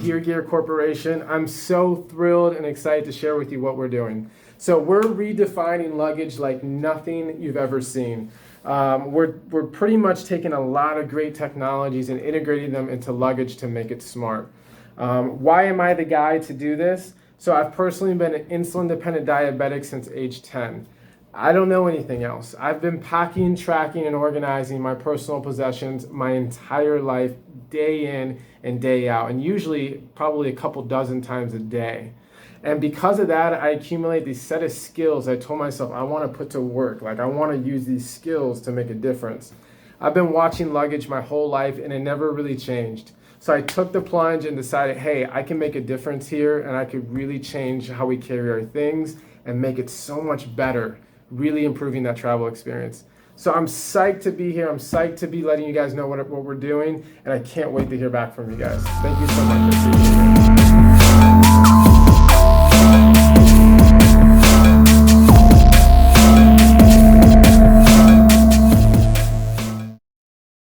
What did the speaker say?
Adhere Gear Corporation. I'm so thrilled and excited to share with you what we're doing. So we're redefining luggage like nothing you've ever seen. We're pretty much taking a lot of great technologies and integrating them into luggage to make it smart. Why am I the guy to do this? So I've personally been an insulin-dependent diabetic since age 10. I don't know anything else. I've been packing, tracking, and organizing my personal possessions my entire life, day in and day out, and usually probably a couple dozen times a day. And because of that, I accumulate these set of skills I told myself I want to put to work. Like I want to use these skills to make a difference. I've been watching luggage my whole life and it never really changed. So I took the plunge and decided, hey, I can make a difference here and I could really change how we carry our things and make it so much better, really improving that travel experience. So I'm psyched to be here. I'm psyched to be letting you guys know what we're doing, and I can't wait to hear back from you guys. Thank you so much.